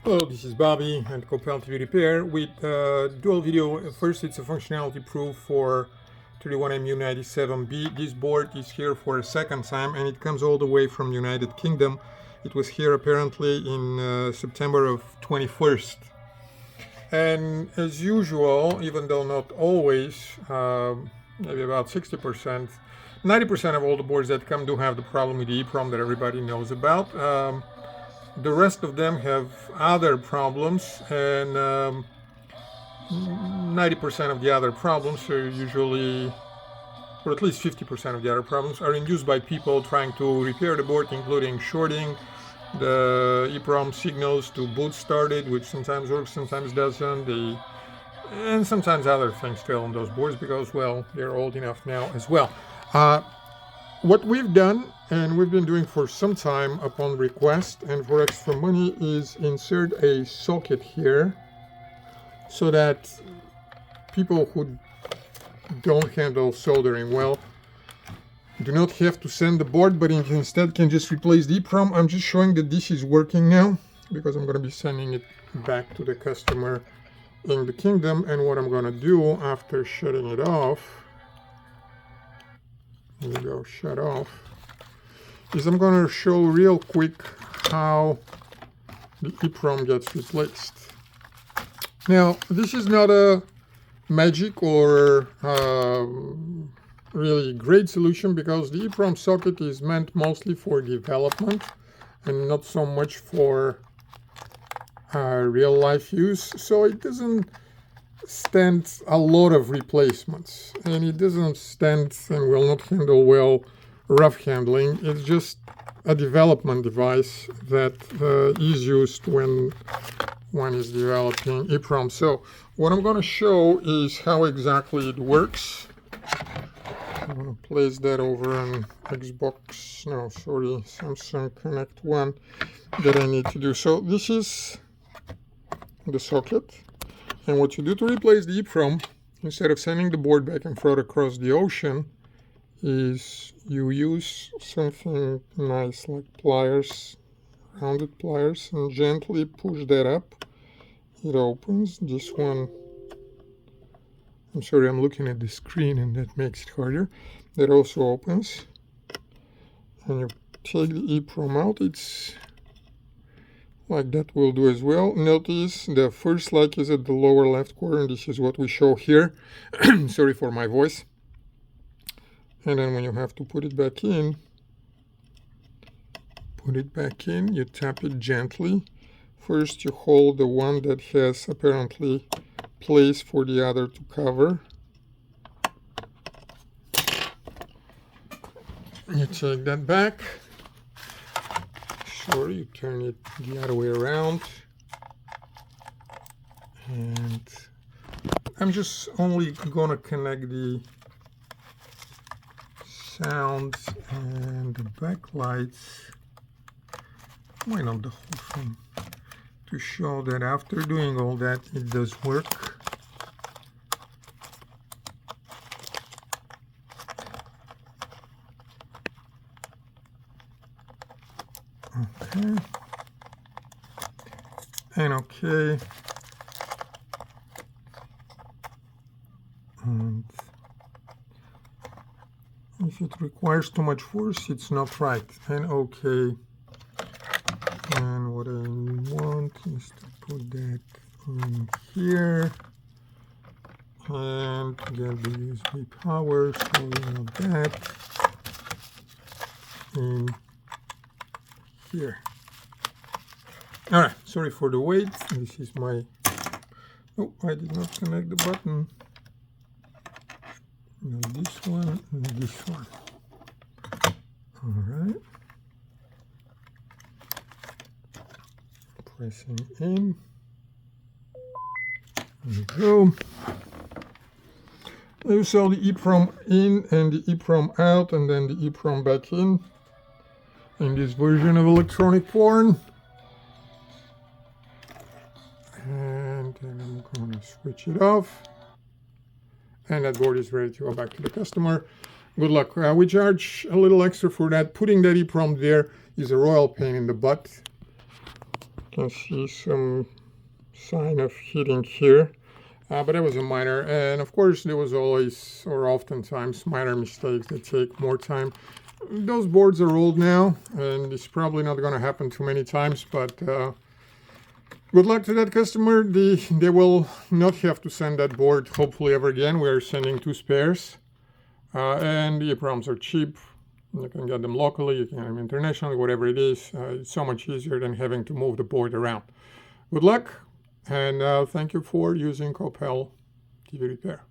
Hello, this is Bobby and Comparative Repair with dual video. First, it's a functionality proof for 31MU97B. This board is here for a second time and it comes all the way from United Kingdom. It was here apparently in September of 21st. And as usual, even though not always, maybe about 60%, 90% of all the boards that come do have the problem with the EEPROM that everybody knows about. The rest of them have other problems, and 90% of the other problems are usually, or at least 50% of the other problems, are induced by people trying to repair the board, including shorting the EEPROM signals to boot started, which sometimes works, sometimes doesn't, and sometimes other things fail on those boards because, well, they're old enough now as well. What we've done, and we've been doing for some time upon request and for extra money, is insert a socket here so that people who don't handle soldering well do not have to send the board, but instead can just replace the EEPROM. I'm just showing that this is working now because I'm going to be sending it back to the customer in the kingdom. And what I'm going to do after shutting it off, here we go, shut off, is I'm going to show real quick how the EEPROM gets replaced. Now, this is not a magic or really great solution because the EEPROM socket is meant mostly for development and not so much for real life use. So it doesn't stand a lot of replacements, and it doesn't stand and will not handle well rough handling. It's just a development device that is used when one is developing EEPROM. So what I'm going to show is how exactly it works. I'm going to place that over an Xbox, no, sorry, Samsung Connect One that I need to do. So this is the socket. And what you do to replace the EEPROM, instead of sending the board back and forth across the ocean, is you use something nice like pliers, rounded pliers, and gently push that up. It opens. This one, I'm sorry, I'm looking at the screen and that makes it harder. That also opens. And you take the EEPROM out. It's like that will do as well. Notice the first lock is at the lower left corner, and this is what we show here. Sorry for my voice. And then when you have to put it back in, you tap it gently. First you hold the one that has apparently place for the other to cover. You take that back. Sure, you turn it the other way around, and I'm just only gonna connect the sounds and the backlights, why not the whole thing, to show that after doing all that it does work. Okay, and okay, and if it requires too much force, it's not right, and okay. And what I want is to put that in here and get the USB power, so you know that in here. All right, sorry for the wait. This is my, oh, I did not connect the button. Now this one and this one. All right. Pressing in. There we go. You saw the EEPROM in and the EEPROM out, and then the EEPROM back in this version of electronic porn. And then I'm going to switch it off. And that board is ready to go back to the customer. Good luck. We charge a little extra for that. Putting that EEPROM there is a royal pain in the butt. can see some sign of heating here, but that was a minor. And of course, there was always, or oftentimes, minor mistakes that take more time. Those boards are old now, and it's probably not going to happen too many times, but good luck to that customer. They will not have to send that board, hopefully, ever again. We are sending 2 spares, and the EPROMs are cheap. You can get them locally, you can get them internationally, whatever it is. It's so much easier than having to move the board around. Good luck, and thank you for using Coppell TV Repair.